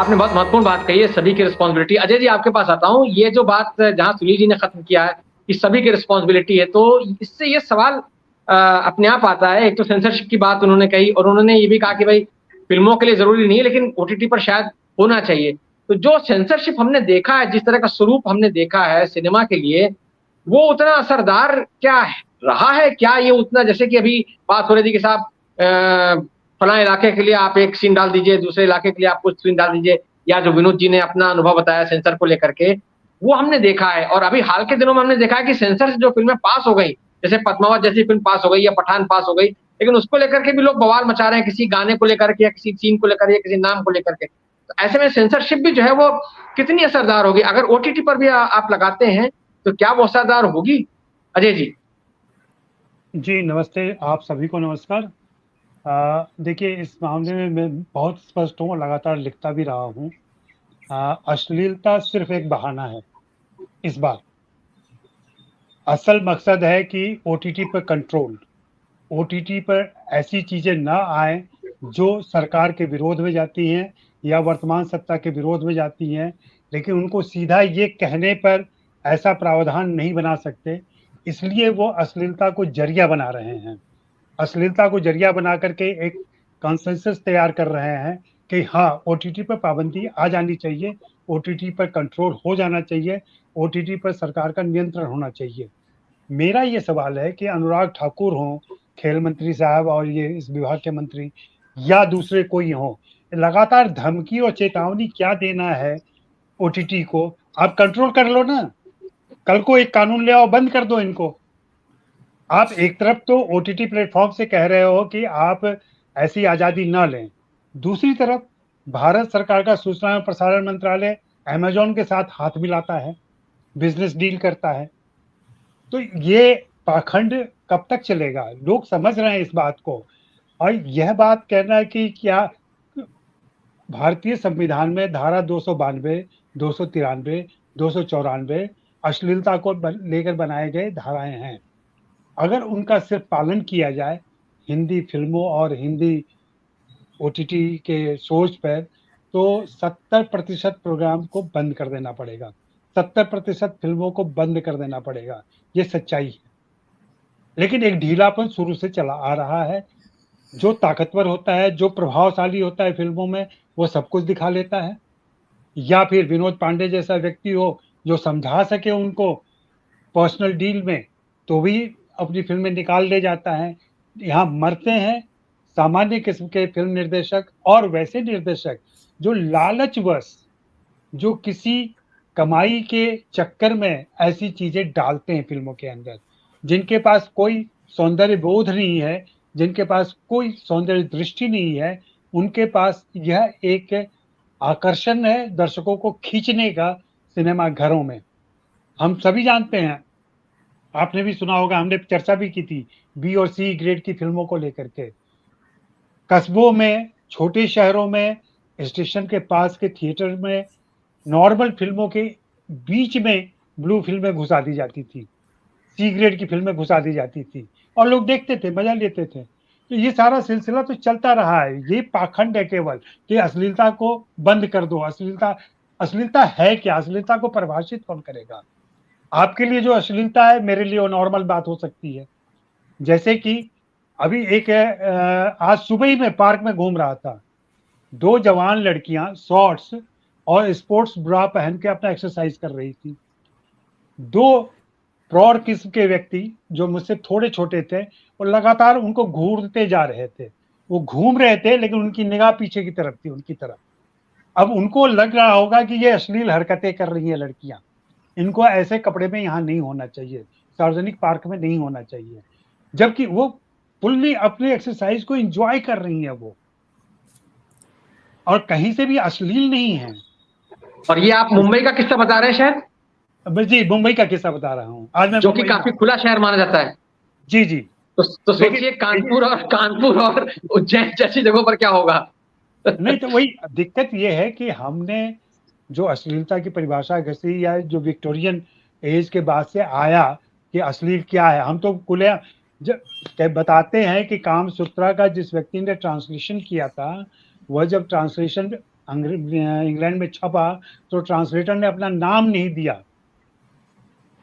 आपने बहुत महत्वपूर्ण बात कही है, सभी की रिस्पॉन्सिबिलिटी। अजय जी, आपके पास आता हूँ। ये जो बात जहाँ सुनील जी ने खत्म किया है कि सभी की रिस्पॉन्सिबिलिटी है, तो इससे ये सवाल अपने आप आता है। एक तो सेंसरशिप की बात उन्होंने कही, और उन्होंने ये भी कहा कि भाई फिल्मों के लिए जरूरी नहीं है, लेकिन ओटीटी पर शायद होना चाहिए। तो जो सेंसरशिप हमने देखा है, जिस तरह का स्वरूप हमने देखा है सिनेमा के लिए, वो उतना असरदार क्या रहा है? क्या ये उतना, जैसे कि अभी बात हो रही थी कि साहब फला इलाके के लिए आप एक सीन डाल दीजिए, दूसरे इलाके के लिए आप कुछ सीन डाल दीजिए, या जो विनोद जी ने अपना अनुभव बताया सेंसर को लेकर के, वो हमने देखा है। और अभी हाल के दिनों में हमने देखा है कि सेंसर से जो फिल्में पास हो गई, जैसे पद्मावत जैसी फिल्म पास हो गई या पठान पास हो गई, लेकिन उसको लेकर के भी लोग बवाल मचा रहे हैं, किसी गाने को लेकर के या किसी सीन को लेकर या किसी नाम को लेकर के। तो ऐसे में सेंसरशिप भी जो है वो कितनी असरदार होगी? अगर ओटीटी पर भी आप लगाते हैं तो क्या वो असरदार होगी? अजय जी। जी नमस्ते, आप सभी को नमस्कार। देखिए, इस मामले में मैं बहुत स्पष्ट हूँ और लगातार लिखता भी रहा हूँ। अश्लीलता सिर्फ एक बहाना है इस बार। असल मकसद है कि ओटीटी पर कंट्रोल, ओटीटी पर ऐसी चीजें ना आए जो सरकार के विरोध में जाती हैं या वर्तमान सत्ता के विरोध में जाती हैं, लेकिन उनको सीधा ये कहने पर ऐसा प्रावधान नहीं बना सकते, इसलिए वो अश्लीलता को जरिया बना रहे हैं। अश्लीलता को जरिया बना करके एक कॉन्सेंसस तैयार कर रहे हैं कि हाँ, ओटीटी पर पाबंदी आ जानी चाहिए, ओटीटी पर कंट्रोल हो जाना चाहिए, ओटीटी पर सरकार का नियंत्रण होना चाहिए। मेरा ये सवाल है कि अनुराग ठाकुर हों, खेल मंत्री साहब, और ये इस विभाग के मंत्री, या दूसरे कोई हों, लगातार धमकी और चेतावनी क्या देना है ओटीटी को? आप कंट्रोल कर लो ना, कल को एक कानून ले आओ, बंद कर दो इनको। आप एक तरफ तो ओटीटी प्लेटफॉर्म से कह रहे हो कि आप ऐसी आज़ादी ना लें, दूसरी तरफ भारत सरकार का सूचना एवं प्रसारण मंत्रालय अमेजॉन के साथ हाथ मिलाता है, बिजनेस डील करता है। तो ये पाखंड कब तक चलेगा? लोग समझ रहे हैं इस बात को। और यह बात कहना है कि क्या भारतीय संविधान में धारा 292, 293, 294 अश्लीलता को लेकर बनाए गए धाराएं हैं। अगर उनका सिर्फ पालन किया जाए हिंदी फिल्मों और हिंदी ओटीटी के शोज पर, तो 70% प्रोग्राम को बंद कर देना पड़ेगा, 70% फिल्मों को बंद कर देना पड़ेगा। ये सच्चाई है। लेकिन एक ढीलापन शुरू से चला आ रहा है। जो ताकतवर होता है, जो प्रभावशाली होता है फिल्मों में, वो सब कुछ दिखा लेता है, या फिर विनोद पांडे जैसा व्यक्ति हो जो समझा सके उनको पर्सनल डील में, तो भी अपनी फिल्में निकाल ले जाता है। यहाँ मरते हैं सामान्य किस्म के फिल्म निर्देशक और वैसे निर्देशक जो लालचवश, जो किसी कमाई के चक्कर में ऐसी चीजें डालते हैं फिल्मों के अंदर, जिनके पास कोई सौंदर्य बोध नहीं है, जिनके पास कोई सौंदर्य दृष्टि नहीं है, उनके पास यह एक आकर्षण है दर्शकों को खींचने का सिनेमा घरों में। हम सभी जानते हैं, आपने भी सुना होगा, हमने चर्चा भी की थी बी और सी ग्रेड की फिल्मों को लेकर के। कस्बों में, छोटे शहरों में, स्टेशन के पास के थिएटर में नॉर्मल फिल्मों के बीच में ब्लू फिल्में घुसा दी जाती थी, सी ग्रेड की फिल्में घुसा दी जाती थी, और लोग देखते थे, मजा लेते थे। तो ये सारा सिलसिला तो चलता रहा है। ये पाखंड है केवल कि अश्लीलता को बंद कर दो। अश्लीलता, अश्लीलता है क्या? अश्लीलता को परिभाषित कौन करेगा? आपके लिए जो अश्लीलता है, मेरे लिए वो नॉर्मल बात हो सकती है। जैसे कि अभी एक आज सुबह ही मैं पार्क में घूम रहा था, दो जवान लड़कियां शॉर्ट्स और स्पोर्ट्स ब्रा पहन के अपना एक्सरसाइज कर रही थी। दो प्रौढ़ किस्म के व्यक्ति जो मुझसे थोड़े छोटे थे, वो लगातार उनको घूरते जा रहे थे। वो घूम रहे थे लेकिन उनकी निगाह पीछे की तरफ थी, उनकी तरफ। अब उनको लग रहा होगा कि ये अश्लील हरकतें कर रही है लड़कियां, इनको ऐसे कपड़े में यहाँ नहीं होना चाहिए, सार्वजनिक पार्क में नहीं होना चाहिए, जबकि वो फुल्ली अपनी एक्सरसाइज को एंजॉय कर रही है वो, और कहीं से भी अश्लील नहीं है। और ये आप मुंबई का किस्सा बता रहे हैं शायद? जी, मुंबई का किस्सा बता रहा हूँ। आज मैं जो कि काफी खुला शहर माना जाता है। जी जी। तो सोचिए कानपुर और उज्जैन जैसी जगहों पर क्या होगा। नहीं, तो वही दिक्कत ये है कि हमने जो अश्लीलता की परिभाषा घसी, या जो विक्टोरियन एज के बाद से आया कि अश्लील क्या है, हम तो खुले जब बताते हैं कि कामसूत्रा का जिस व्यक्ति ने ट्रांसलेशन किया था, वह जब ट्रांसलेशन इंग्लैंड में छपा तो ट्रांसलेटर ने अपना नाम नहीं दिया।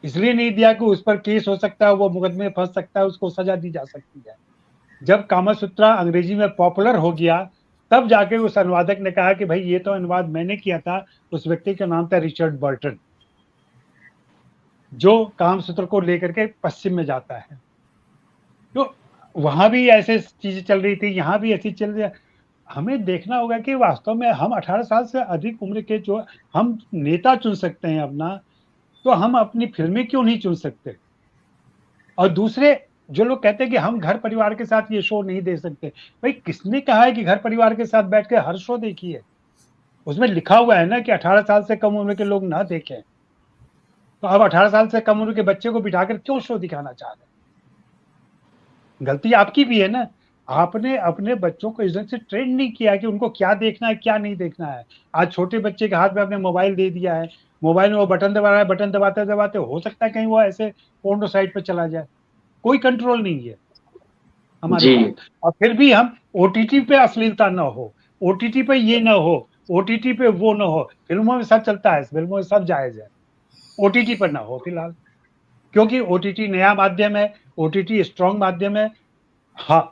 इसलिए नहीं दिया कि उस पर केस हो सकता है, वो मुकदमे में फंस सकता है, उसको सजा दी जा सकती है। जब कामासूत्रा अंग्रेजी में पॉपुलर हो गया, तब जाके उस अनुवादक ने कहा कि भाई ये तो अनुवाद मैंने किया था। उस व्यक्ति का नाम था रिचर्ड बर्टन, जो कामसूत्र को लेकर के पश्चिम में जाता है। तो वहां भी ऐसे चीजें चल रही थी, यहाँ भी ऐसी चल रही है। हमें देखना होगा कि वास्तव में हम 18 साल से अधिक उम्र के जो हम नेता चुन सकते हैं अपना, तो हम अपनी फिल्में क्यों नहीं चुन सकते? और दूसरे जो लोग कहते हैं कि हम घर परिवार के साथ ये शो नहीं दे सकते, भाई किसने कहा है कि घर परिवार के साथ बैठ के हर शो देखिए? उसमें लिखा हुआ है ना कि 18 साल से कम उम्र के लोग ना देखें। तो अब 18 साल से कम उम्र के बच्चे को बिठाकर क्यों शो दिखाना चाह रहे हैं? गलती आपकी भी है ना। आपने अपने बच्चों को इस ढंग से ट्रेन नहीं किया कि उनको क्या देखना है, क्या नहीं देखना है। आज छोटे बच्चे के हाथ में आपने मोबाइल दे दिया है, मोबाइल में वो बटन दबा रहा है, बटन दबाते दबाते हो सकता है कहीं वो ऐसे पोर्नो साइट पे चला जाए। कोई कंट्रोल नहीं है हमारे जी। पास। और फिर भी हम ओटीटी पे अश्लीलता ना हो, ओटीटी पे ये ना हो, ओटीटी पे वो ना हो। फिल्मों में सब चलता है, फिल्मों में सब जायज है, ओटीटी पर ना हो फिलहाल, क्योंकि ओटीटी नया माध्यम है, ओटीटी स्ट्रॉन्ग माध्यम है। हाँ,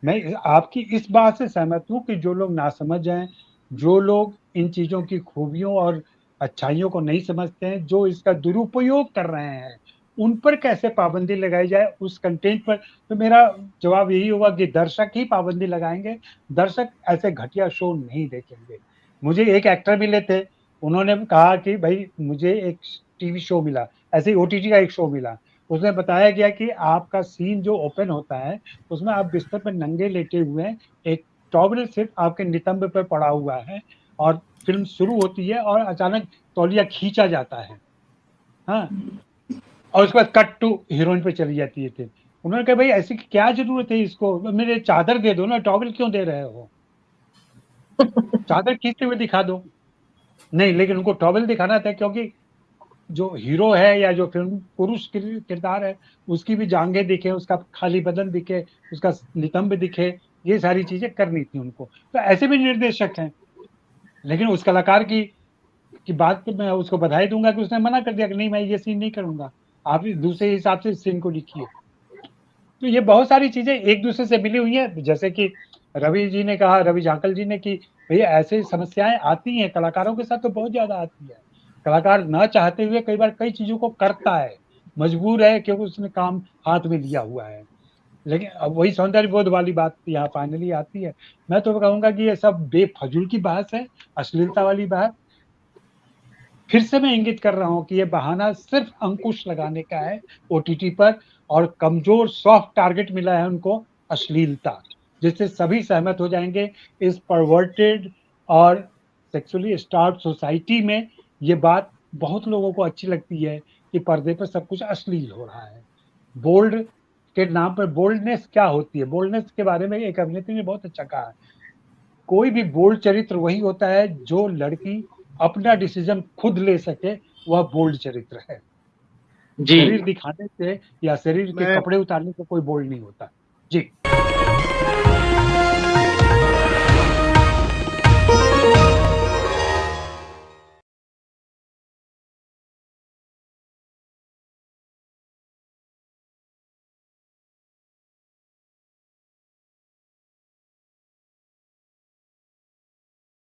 मैं आपकी इस बात से सहमत हूँ कि जो लोग नासमझ हैं, जो लोग इन चीज़ों की खूबियों और अच्छाइयों को नहीं समझते हैं, जो इसका दुरुपयोग कर रहे हैं, उन पर कैसे पाबंदी लगाई जाए उस कंटेंट पर। तो मेरा जवाब यही होगा कि दर्शक ही पाबंदी लगाएँगे, दर्शक ऐसे घटिया शो नहीं देखेंगे। मुझे एक एक्टर मिले थे, उन्होंने कहा कि भई मुझे एक टीवी शो मिला, ऐसे ही ओटीटी का एक शो मिला। उसमें बताया गया कि आपका सीन जो ओपन होता है, उसमें आप बिस्तर पे नंगे लेटे हुए हैं, एक टॉवल सिर्फ आपके नितंब पे पड़ा हुआ है और फ़िल्म शुरू होती है और अचानक तौलिया खींचा जाता है। हाँ, और उसके बाद कट टू हीरोइन पे चली जाती है फिर। उन्होंने कहा, "भई ऐसी क्या ज़रूरत है इसको? मेरे चादर दे दो ना, टॉवल क्यों दे रहे हो? चादर खींचते हुए दिखा दो।" नहीं, लेकिन उनको टॉवल दिखाना था क्योंकि जो हीरो है या जो फ़िल्म पुरुष किरदार है, उसकी भी जांघें दिखें, उसका खाली बदन दिखे, उसका नितंब दिखे, ये सारी चीज़ें करनी थी उनको। तो ऐसे भी निर्देशक हैं, लेकिन उस कलाकार की बात पे मैं उसको बधाई दूँगा कि उसने मना कर दिया कि नहीं, मैं ये सीन नहीं करूँगा। आप दूसरे हिसाब से इस सीन को लिखिए। तो ये बहुत सारी चीज़ें एक-दूसरे से मिली हुई हैं, जैसे कि रवि जी ने कहा, रवि झांकल जी ने, कि भैया ऐसी समस्याएँ आती हैं, कलाकारों के साथ तो बहुत ज़्यादा आती है। कलाकार ना चाहते हुए कई बार कई चीज़ों को करता है, मजबूर है क्योंकि उसने काम हाथ में लिया हुआ है। लेकिन अब वही सौंदर्य बोध वाली बात यहाँ फाइनली आती है। मैं तो कहूँगा कि ये सब बेफजूल की बहस है, अश्लीलता वाली बहस। फिर से मैं इंगित कर रहा हूँ कि ये बहाना सिर्फ अंकुश लगाने का है ओटीटी पर, और कमज़ोर सॉफ्ट टारगेट मिला है उनको, अश्लीलता, जिससे सभी सहमत हो जाएँगे। इस परवर्टेड और सेक्सुअली स्टार्व्ड सोसाइटी में ये बात बहुत लोगों को अच्छी लगती है कि पर्दे पर सब कुछ अश्लील हो रहा है। बोल्ड के नाम पर बोल्डनेस क्या होती है? बोल्डनेस के बारे में एक अभिनेत्री ने बहुत अच्छा कहा है। कोई भी बोल्ड चरित्र वही होता है जो लड़की अपना डिसीजन खुद ले सके, वह बोल्ड चरित्र है। जी। शरीर दिखाने से या शरीर के मैं कपड़े उतारने से कोई बोल्ड नहीं होता। जी।